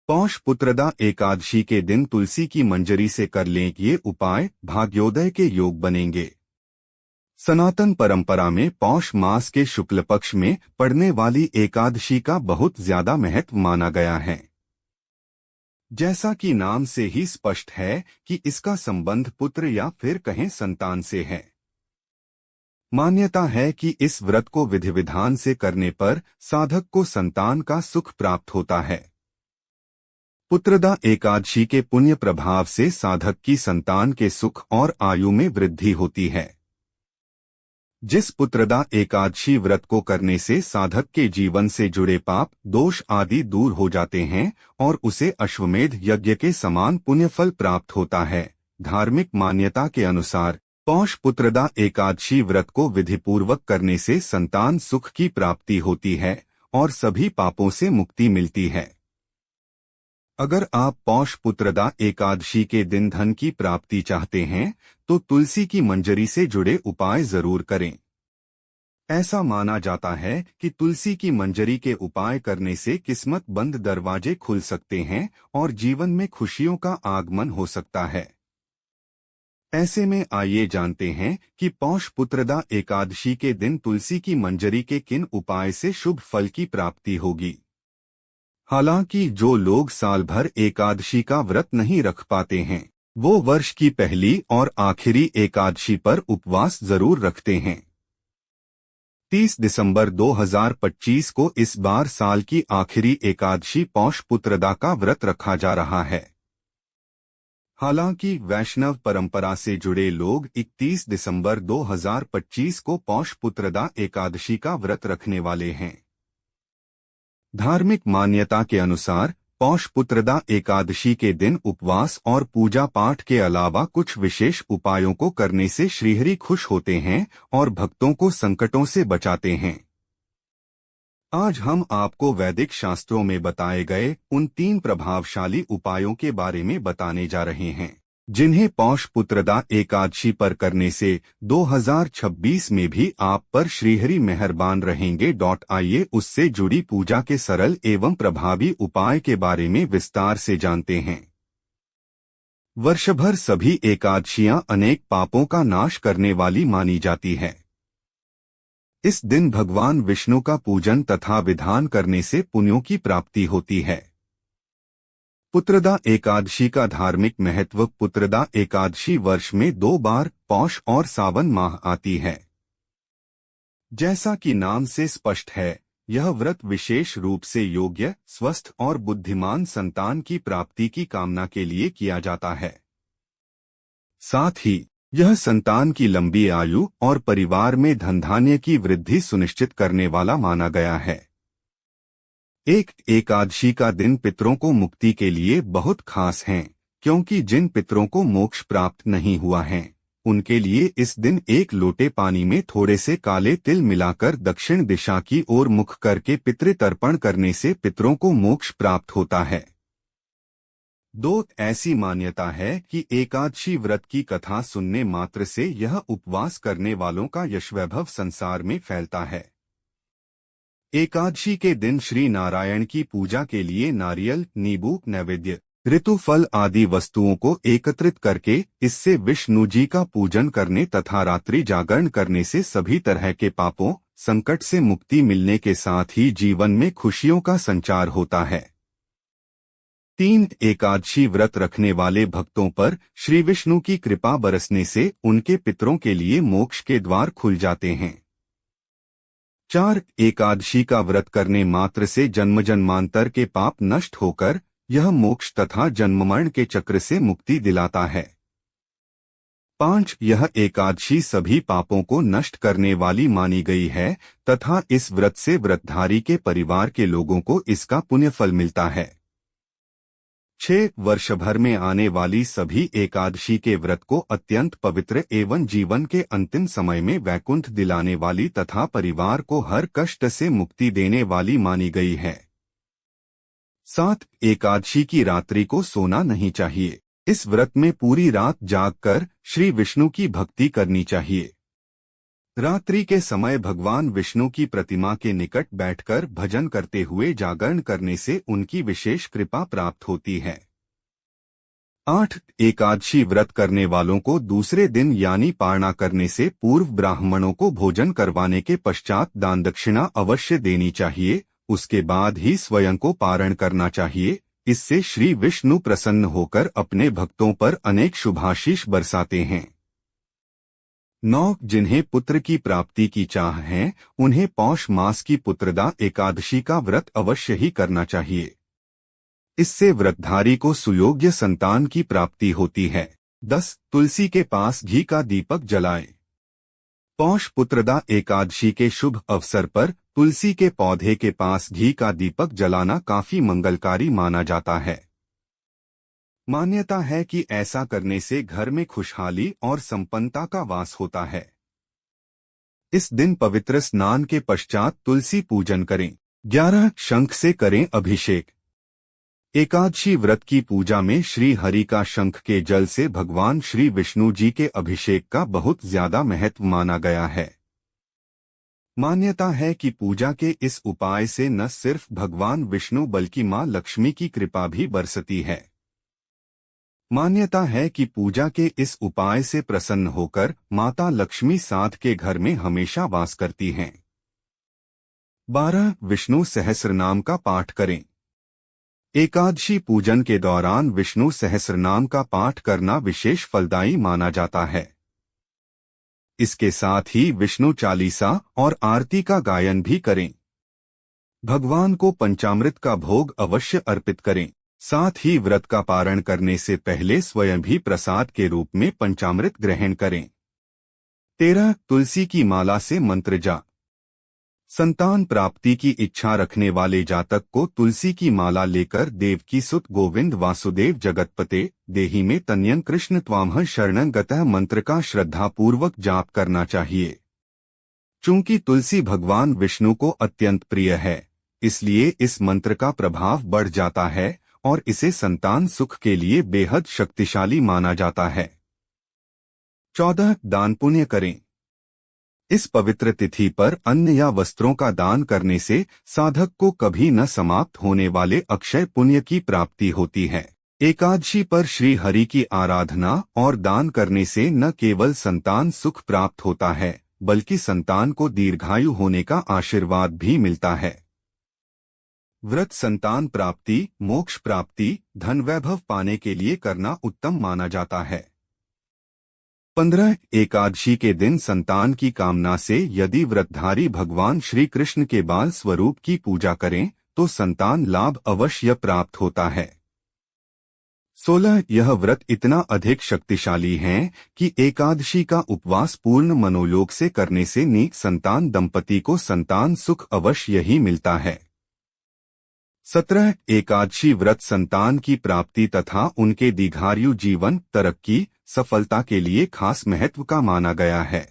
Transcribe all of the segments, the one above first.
पौष पुत्रदा एकादशी के दिन तुलसी की मंजरी से कर लें ये उपाय, भाग्योदय के योग बनेंगे। सनातन परंपरा में पौष मास के शुक्ल पक्ष में पड़ने वाली एकादशी का बहुत ज्यादा महत्व माना गया है। जैसा कि नाम से ही स्पष्ट है कि इसका संबंध पुत्र या फिर कहें संतान से है। मान्यता है कि इस व्रत को विधि विधान से करने पर साधक को संतान का सुख प्राप्त होता है। पुत्रदा एकादशी के पुण्य प्रभाव से साधक की संतान के सुख और आयु में वृद्धि होती है। जिस पुत्रदा एकादशी व्रत को करने से साधक के जीवन से जुड़े पाप, दोष आदि दूर हो जाते हैं और उसे अश्वमेध यज्ञ के समान पुण्यफल प्राप्त होता है। धार्मिक मान्यता के अनुसार पौष पुत्रदा एकादशी व्रत को विधिपूर्वक करने से संतान सुख की प्राप्ति होती है और सभी पापों से मुक्ति मिलती है। अगर आप पौष पुत्रदा एकादशी के दिन धन की प्राप्ति चाहते हैं तो तुलसी की मंजरी से जुड़े उपाय जरूर करें। ऐसा माना जाता है कि तुलसी की मंजरी के उपाय करने से किस्मत बंद दरवाजे खुल सकते हैं और जीवन में खुशियों का आगमन हो सकता है। ऐसे में आइए जानते हैं कि पौष पुत्रदा एकादशी के दिन तुलसी की मंजरी के किन उपाय से शुभ फल की प्राप्ति होगी। हालांकि जो लोग साल भर एकादशी का व्रत नहीं रख पाते हैं, वो वर्ष की पहली और आखिरी एकादशी पर उपवास जरूर रखते हैं। 30 दिसंबर 2025 को इस बार साल की आखिरी एकादशी पौष पुत्रदा का व्रत रखा जा रहा है। हालांकि वैष्णव परंपरा से जुड़े लोग 31 दिसंबर 2025 को पौष पुत्रदा एकादशी का व्रत रखने वाले हैं। धार्मिक मान्यता के अनुसार पौष पुत्रदा एकादशी के दिन उपवास और पूजा पाठ के अलावा कुछ विशेष उपायों को करने से श्रीहरि खुश होते हैं और भक्तों को संकटों से बचाते हैं। आज हम आपको वैदिक शास्त्रों में बताए गए उन 3 प्रभावशाली उपायों के बारे में बताने जा रहे हैं, जिन्हें पौष पुत्रदा एकादशी पर करने से 2026 में भी आप पर श्रीहरि मेहरबान रहेंगे। आइए उससे जुड़ी पूजा के सरल एवं प्रभावी उपाय के बारे में विस्तार से जानते हैं। वर्षभर सभी एकादशियां अनेक पापों का नाश करने वाली मानी जाती है। इस दिन भगवान विष्णु का पूजन तथा विधान करने से पुण्यों की प्राप्ति होती है। पुत्रदा एकादशी का धार्मिक महत्व। पुत्रदा एकादशी वर्ष में 2 बार पौष और सावन माह आती है। जैसा कि नाम से स्पष्ट है, यह व्रत विशेष रूप से योग्य, स्वस्थ और बुद्धिमान संतान की प्राप्ति की कामना के लिए किया जाता है। साथ ही यह संतान की लंबी आयु और परिवार में धन धान्य की वृद्धि सुनिश्चित करने वाला माना गया है। एक एकादशी का दिन पितरों को मुक्ति के लिए बहुत खास है, क्योंकि जिन पितरों को मोक्ष प्राप्त नहीं हुआ है, उनके लिए इस दिन 1 लोटे पानी में थोड़े से काले तिल मिलाकर दक्षिण दिशा की ओर मुख करके पितृतर्पण करने से पितरों को मोक्ष प्राप्त होता है। 2 ऐसी मान्यता है कि एकादशी व्रत की कथा सुनने मात्र से यह उपवास करने वालों का यशवैभव संसार में फैलता है। एकादशी के दिन श्री नारायण की पूजा के लिए नारियल, नींबू, नैवेद्य, ऋतुफल आदि वस्तुओं को एकत्रित करके इससे विष्णु जी का पूजन करने तथा रात्रि जागरण करने से सभी तरह के पापों, संकट से मुक्ति मिलने के साथ ही जीवन में खुशियों का संचार होता है। 3 एकादशी व्रत रखने वाले भक्तों पर श्री विष्णु की कृपा बरसने से उनके पितरों के लिए मोक्ष के द्वार खुल जाते हैं। 4 एकादशी का व्रत करने मात्र से जन्म जन्मांतर के पाप नष्ट होकर यह मोक्ष तथा जन्म मरण के चक्र से मुक्ति दिलाता है। 5 यह एकादशी सभी पापों को नष्ट करने वाली मानी गई है तथा इस व्रत से व्रतधारी के परिवार के लोगों को इसका पुण्यफल मिलता है। 6 वर्ष भर में आने वाली सभी एकादशी के व्रत को अत्यंत पवित्र एवं जीवन के अंतिम समय में वैकुंठ दिलाने वाली तथा परिवार को हर कष्ट से मुक्ति देने वाली मानी गई है। 7 एकादशी की रात्रि को सोना नहीं चाहिए। इस व्रत में पूरी रात जागकर श्री विष्णु की भक्ति करनी चाहिए। रात्रि के समय भगवान विष्णु की प्रतिमा के निकट बैठकर भजन करते हुए जागरण करने से उनकी विशेष कृपा प्राप्त होती है। 8 एकादशी व्रत करने वालों को दूसरे दिन यानी पारणा करने से पूर्व ब्राह्मणों को भोजन करवाने के पश्चात दान दक्षिणा अवश्य देनी चाहिए। उसके बाद ही स्वयं को पारण करना चाहिए। इससे श्री विष्णु प्रसन्न होकर अपने भक्तों पर अनेक शुभाशीष बरसाते हैं। 9 जिन्हें पुत्र की प्राप्ति की चाह है उन्हें पौष मास की पुत्रदा एकादशी का व्रत अवश्य ही करना चाहिए। इससे व्रतधारी को सुयोग्य संतान की प्राप्ति होती है। 10 तुलसी के पास घी का दीपक जलाएं। पौष पुत्रदा एकादशी के शुभ अवसर पर तुलसी के पौधे के पास घी का दीपक जलाना काफी मंगलकारी माना जाता है। मान्यता है कि ऐसा करने से घर में खुशहाली और संपन्नता का वास होता है। इस दिन पवित्र स्नान के पश्चात तुलसी पूजन करें। 11 शंख से करें अभिषेक। एकादशी व्रत की पूजा में श्री हरि का शंख के जल से भगवान श्री विष्णु जी के अभिषेक का बहुत ज्यादा महत्व माना गया है। मान्यता है कि पूजा के इस उपाय से न सिर्फ भगवान विष्णु बल्कि मां लक्ष्मी की कृपा भी बरसती है। मान्यता है कि पूजा के इस उपाय से प्रसन्न होकर माता लक्ष्मी साथ के घर में हमेशा वास करती हैं। 12 विष्णु सहस्रनाम का पाठ करें। एकादशी पूजन के दौरान विष्णु सहस्रनाम का पाठ करना विशेष फलदायी माना जाता है। इसके साथ ही विष्णु चालीसा और आरती का गायन भी करें। भगवान को पंचामृत का भोग अवश्य अर्पित करें। साथ ही व्रत का पारण करने से पहले स्वयं भी प्रसाद के रूप में पंचामृत ग्रहण करें। 13 तुलसी की माला से मंत्र जाप। संतान प्राप्ति की इच्छा रखने वाले जातक को तुलसी की माला लेकर देवकी सुत गोविंद वासुदेव जगतपते देहि में तन्यं कृष्ण त्वामह शरणं गतः मंत्र का श्रद्धापूर्वक जाप करना चाहिए। चूंकि तुलसी भगवान विष्णु को अत्यंत प्रिय है, इसलिए इस मंत्र का प्रभाव बढ़ जाता है और इसे संतान सुख के लिए बेहद शक्तिशाली माना जाता है। 14 दान पुण्य करें। इस पवित्र तिथि पर अन्न या वस्त्रों का दान करने से साधक को कभी न समाप्त होने वाले अक्षय पुण्य की प्राप्ति होती है। एकादशी पर श्री हरि की आराधना और दान करने से न केवल संतान सुख प्राप्त होता है बल्कि संतान को दीर्घायु होने का आशीर्वाद भी मिलता है। व्रत संतान प्राप्ति, मोक्ष प्राप्ति, धन वैभव पाने के लिए करना उत्तम माना जाता है। 15 एकादशी के दिन संतान की कामना से यदि व्रतधारी भगवान श्री कृष्ण के बाल स्वरूप की पूजा करें तो संतान लाभ अवश्य प्राप्त होता है। 16 यह व्रत इतना अधिक शक्तिशाली है कि एकादशी का उपवास पूर्ण मनोयोग से करने से नेक संतान दंपति को संतान सुख अवश्य ही मिलता है। 17 एकादशी व्रत संतान की प्राप्ति तथा उनके दीर्घायु जीवन तरक्की सफलता के लिए खास महत्व का माना गया है।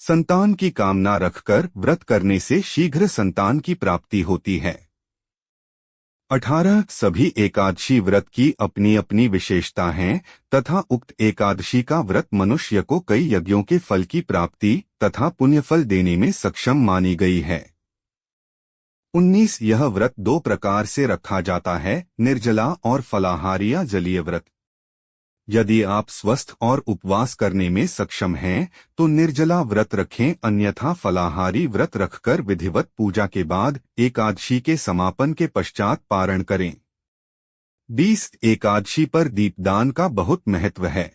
संतान की कामना रखकर व्रत करने से शीघ्र संतान की प्राप्ति होती है। 18 सभी एकादशी व्रत की अपनी अपनी विशेषता है तथा उक्त एकादशी का व्रत मनुष्य को कई यज्ञों के फल की प्राप्ति तथा पुण्यफल देने में सक्षम मानी गई है। 19 यह व्रत 2 प्रकार से रखा जाता है, निर्जला और फलाहारी या जलीय व्रत। यदि आप स्वस्थ और उपवास करने में सक्षम हैं तो निर्जला व्रत रखें, अन्यथा फलाहारी व्रत रखकर विधिवत पूजा के बाद एकादशी के समापन के पश्चात पारण करें। 20 एकादशी पर दीपदान का बहुत महत्व है।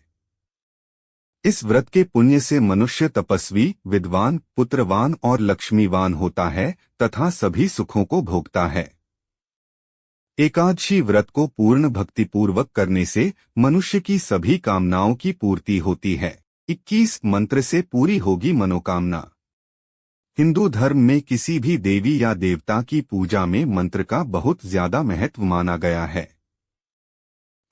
इस व्रत के पुण्य से मनुष्य तपस्वी, विद्वान, पुत्रवान और लक्ष्मीवान होता है तथा सभी सुखों को भोगता है। एकादशी व्रत को पूर्ण भक्तिपूर्वक करने से मनुष्य की सभी कामनाओं की पूर्ति होती है। 21 मंत्र से पूरी होगी मनोकामना। हिंदू धर्म में किसी भी देवी या देवता की पूजा में मंत्र का बहुत ज्यादा महत्व माना गया है।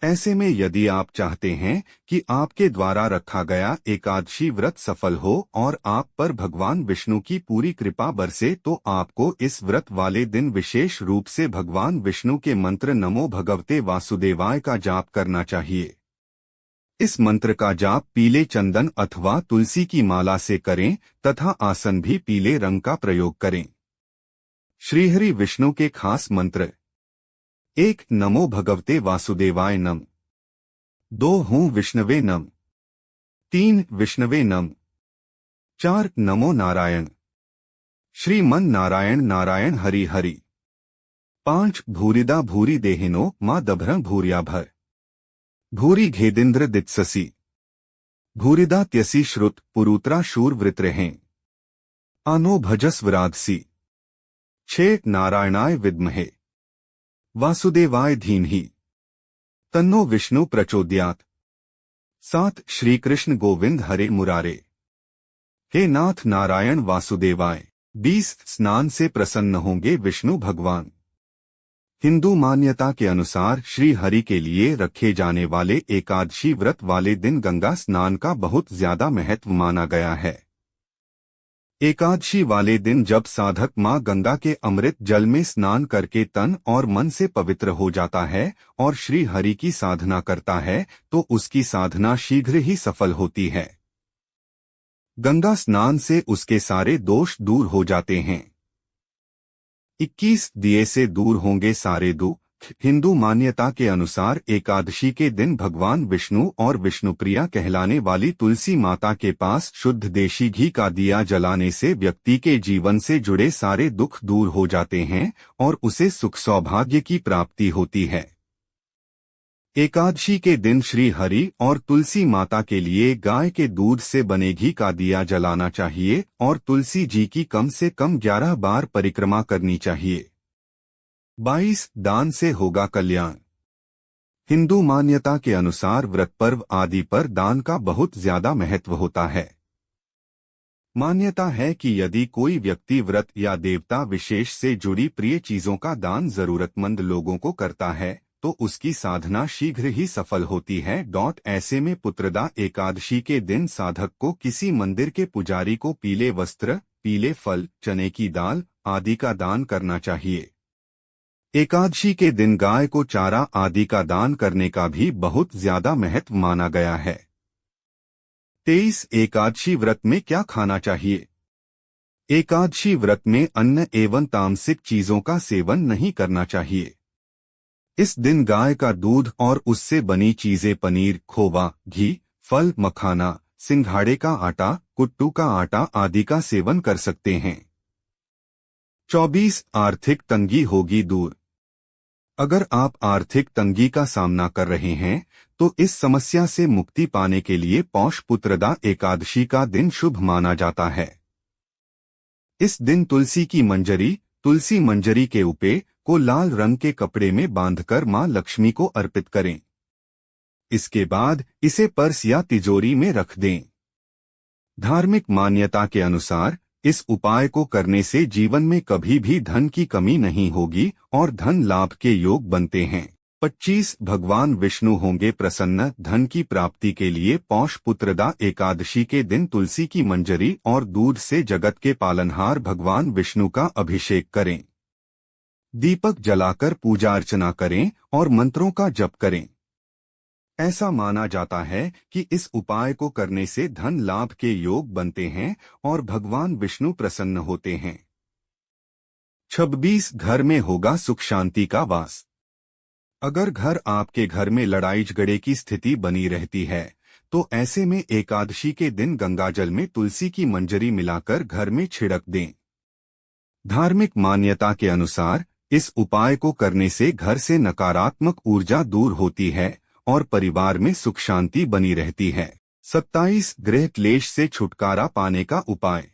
ऐसे में यदि आप चाहते हैं कि आपके द्वारा रखा गया एकादशी व्रत सफल हो और आप पर भगवान विष्णु की पूरी कृपा बरसे तो आपको इस व्रत वाले दिन विशेष रूप से भगवान विष्णु के मंत्र नमो भगवते वासुदेवाय का जाप करना चाहिए। इस मंत्र का जाप पीले चंदन अथवा तुलसी की माला से करें तथा आसन भी पीले रंग का प्रयोग करें। श्रीहरि विष्णु के खास मंत्र। 1 नमो भगवते वासुदेवाय नम। 2 हूँ विष्णवे नम। 3 विष्णवे नम। 4 नमो नारायण। श्रीमन नारायण नारायण हरि हरि। 5 भूरिदा भूरि देहिनो माँ दभ्रं भूर्याभर। भूरि घेदिंद्र दित्ससी। भूरिदा त्यसी श्रुत पुरुत्रा शूर वृत्रहें। आनो भजस विराधसी। 6 नारायणाय विद्महे वासुदेवाय धीमहि तन्नो विष्णु प्रचोदयात्। 7 श्री कृष्ण गोविंद हरे मुरारे। हे नाथ नारायण वासुदेवाय। 20 स्नान से प्रसन्न होंगे विष्णु भगवान। हिंदू मान्यता के अनुसार श्री हरि के लिए रखे जाने वाले एकादशी व्रत वाले दिन गंगा स्नान का बहुत ज्यादा महत्व माना गया है। एकादशी वाले दिन जब साधक मां गंगा के अमृत जल में स्नान करके तन और मन से पवित्र हो जाता है और श्री हरि की साधना करता है तो उसकी साधना शीघ्र ही सफल होती है। गंगा स्नान से उसके सारे दोष दूर हो जाते हैं। 21 दिए से दूर होंगे सारे दुख। हिंदू मान्यता के अनुसार एकादशी के दिन भगवान विष्णु और विष्णुप्रिया कहलाने वाली तुलसी माता के पास शुद्ध देशी घी का दिया जलाने से व्यक्ति के जीवन से जुड़े सारे दुख दूर हो जाते हैं और उसे सुख सौभाग्य की प्राप्ति होती है। एकादशी के दिन श्री हरि और तुलसी माता के लिए गाय के दूध से बने घी का दिया जलाना चाहिए और तुलसी जी की कम से कम 11 बार परिक्रमा करनी चाहिए। 22 दान से होगा कल्याण। हिंदू मान्यता के अनुसार व्रत पर्व आदि पर दान का बहुत ज्यादा महत्व होता है। मान्यता है कि यदि कोई व्यक्ति व्रत या देवता विशेष से जुड़ी प्रिय चीजों का दान जरूरतमंद लोगों को करता है तो उसकी साधना शीघ्र ही सफल होती है। ऐसे में पुत्रदा एकादशी के दिन साधक को किसी मंदिर के पुजारी को पीले वस्त्र, पीले फल, चने की दाल आदि का दान करना चाहिए। एकादशी के दिन गाय को चारा आदि का दान करने का भी बहुत ज्यादा महत्व माना गया है। 23 एकादशी व्रत में क्या खाना चाहिए? एकादशी व्रत में अन्न एवं तामसिक चीजों का सेवन नहीं करना चाहिए। इस दिन गाय का दूध और उससे बनी चीजें पनीर, खोवा, घी, फल, मखाना, सिंघाड़े का आटा, कुट्टू का आटा आदि का सेवन कर सकते हैं। 24 आर्थिक तंगी होगी दूर। अगर आप आर्थिक तंगी का सामना कर रहे हैं तो इस समस्या से मुक्ति पाने के लिए पौष पुत्रदा एकादशी का दिन शुभ माना जाता है। इस दिन तुलसी मंजरी के उपे को लाल रंग के कपड़े में बांधकर मां लक्ष्मी को अर्पित करें। इसके बाद इसे पर्स या तिजोरी में रख दें। धार्मिक मान्यता के अनुसार इस उपाय को करने से जीवन में कभी भी धन की कमी नहीं होगी और धन लाभ के योग बनते हैं। 25 भगवान विष्णु होंगे प्रसन्न धन की प्राप्ति के लिए पौष पुत्रदा एकादशी के दिन तुलसी की मंजरी और दूध से जगत के पालनहार भगवान विष्णु का अभिषेक करें। दीपक जलाकर पूजा अर्चना करें और मंत्रों का जप करें। ऐसा माना जाता है कि इस उपाय को करने से धन लाभ के योग बनते हैं और भगवान विष्णु प्रसन्न होते हैं। 26 घर में होगा सुख शांति का वास। अगर आपके घर में लड़ाई झगड़े की स्थिति बनी रहती है तो ऐसे में एकादशी के दिन गंगाजल में तुलसी की मंजरी मिलाकर घर में छिड़क दें। धार्मिक मान्यता के अनुसार इस उपाय को करने से घर से नकारात्मक ऊर्जा दूर होती है और परिवार में सुख शांति बनी रहती है। 27 गृह क्लेश से छुटकारा पाने का उपाय।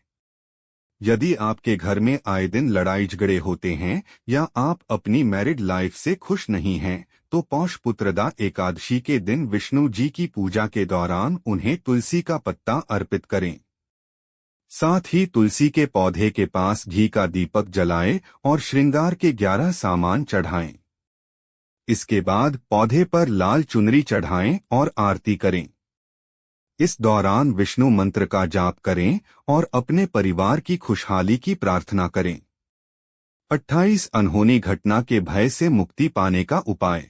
यदि आपके घर में आए दिन लड़ाई झगड़े होते हैं या आप अपनी मैरिड लाइफ से खुश नहीं हैं तो पौष पुत्रदा एकादशी के दिन विष्णु जी की पूजा के दौरान उन्हें तुलसी का पत्ता अर्पित करें। साथ ही तुलसी के पौधे के पास घी का दीपक जलाएं और श्रृंगार के 11 सामान चढ़ाएं। इसके बाद पौधे पर लाल चुनरी चढ़ाएं और आरती करें। इस दौरान विष्णु मंत्र का जाप करें और अपने परिवार की खुशहाली की प्रार्थना करें। 28 अनहोनी घटना के भय से मुक्ति पाने का उपाय।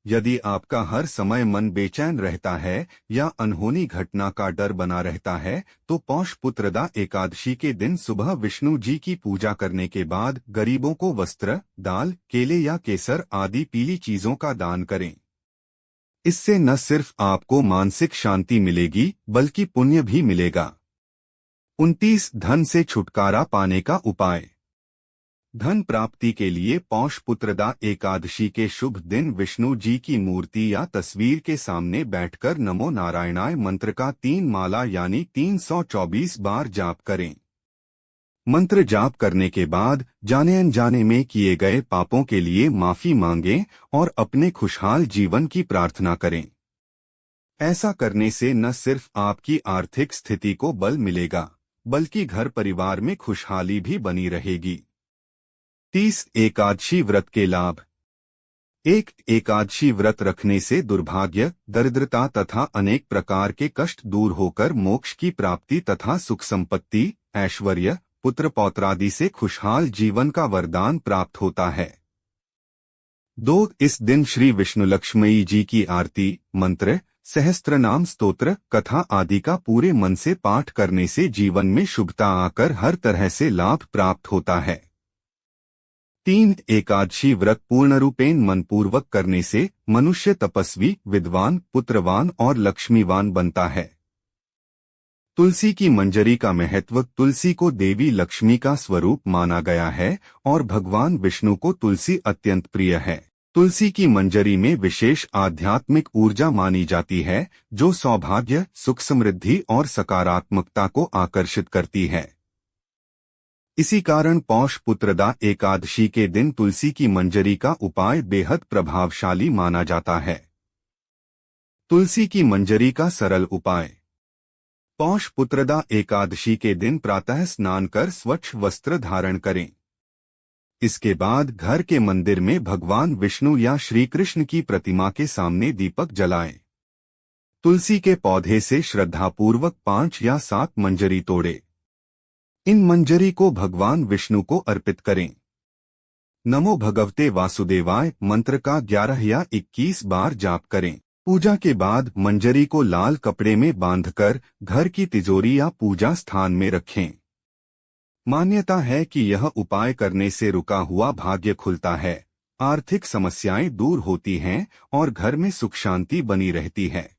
यदि आपका हर समय मन बेचैन रहता है या अनहोनी घटना का डर बना रहता है, तो पौष पुत्रदा एकादशी के दिन सुबह विष्णु जी की पूजा करने के बाद गरीबों को वस्त्र, दाल, केले या केसर आदि पीली चीजों का दान करें। इससे न सिर्फ आपको मानसिक शांति मिलेगी बल्कि पुण्य भी मिलेगा। 29 धन से छुटकारा पाने का उपाय। धन प्राप्ति के लिए पौष पुत्रदा एकादशी के शुभ दिन विष्णु जी की मूर्ति या तस्वीर के सामने बैठकर नमो नारायणाय मंत्र का 3 माला यानी 324 बार जाप करें। मंत्र जाप करने के बाद जाने अनजाने में किए गए पापों के लिए माफी मांगें और अपने खुशहाल जीवन की प्रार्थना करें। ऐसा करने से न सिर्फ आपकी आर्थिक स्थिति को बल मिलेगा बल्कि घर परिवार में खुशहाली भी बनी रहेगी। 30 एकादशी व्रत के लाभ। एक एकादशी व्रत रखने से दुर्भाग्य, दरिद्रता तथा अनेक प्रकार के कष्ट दूर होकर मोक्ष की प्राप्ति तथा सुख संपत्ति, ऐश्वर्य, पुत्र पौत्रादि से खुशहाल जीवन का वरदान प्राप्त होता है। 2 इस दिन श्री विष्णु लक्ष्मी जी की आरती, मंत्र, सहस्त्रनाम स्तोत्र, कथा आदि का पूरे मन से पाठ करने से जीवन में शुभता आकर हर तरह से लाभ प्राप्त होता है। 3 एकादशी व्रत पूर्णरूपेण मनपूर्वक करने से मनुष्य तपस्वी, विद्वान, पुत्रवान और लक्ष्मीवान बनता है। तुलसी की मंजरी का महत्व। तुलसी को देवी लक्ष्मी का स्वरूप माना गया है और भगवान विष्णु को तुलसी अत्यंत प्रिय है। तुलसी की मंजरी में विशेष आध्यात्मिक ऊर्जा मानी जाती है जो सौभाग्य, सुख समृद्धि और सकारात्मकता को आकर्षित करती है। इसी कारण पौष पुत्रदा एकादशी के दिन तुलसी की मंजरी का उपाय बेहद प्रभावशाली माना जाता है। तुलसी की मंजरी का सरल उपाय। पौष पुत्रदा एकादशी के दिन प्रातः स्नान कर स्वच्छ वस्त्र धारण करें। इसके बाद घर के मंदिर में भगवान विष्णु या श्री कृष्ण की प्रतिमा के सामने दीपक जलाएं। तुलसी के पौधे से श्रद्धापूर्वक 5 या 7 मंजरी तोड़े। इन मंजरी को भगवान विष्णु को अर्पित करें। नमो भगवते वासुदेवाय मंत्र का 11 या 21 बार जाप करें। पूजा के बाद मंजरी को लाल कपड़े में बांधकर घर की तिजोरी या पूजा स्थान में रखें। मान्यता है कि यह उपाय करने से रुका हुआ भाग्य खुलता है, आर्थिक समस्याएं दूर होती हैं और घर में सुख शांति बनी रहती है।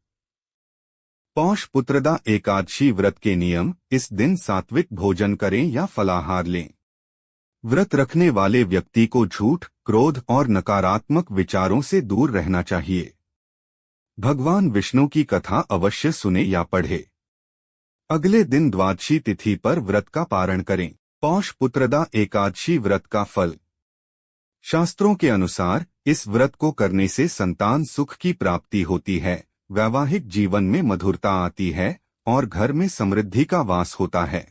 पौष पुत्रदा एकादशी व्रत के नियम। इस दिन सात्विक भोजन करें या फलाहार लें। व्रत रखने वाले व्यक्ति को झूठ, क्रोध और नकारात्मक विचारों से दूर रहना चाहिए। भगवान विष्णु की कथा अवश्य सुने या पढ़े। अगले दिन द्वादशी तिथि पर व्रत का पारण करें। पौष पुत्रदा एकादशी व्रत का फल। शास्त्रों के अनुसार इस व्रत को करने से संतान सुख की प्राप्ति होती है, वैवाहिक जीवन में मधुरता आती है और घर में समृद्धि का वास होता है।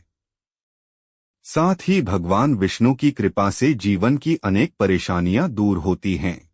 साथ ही भगवान विष्णु की कृपा से जीवन की अनेक परेशानियां दूर होती हैं।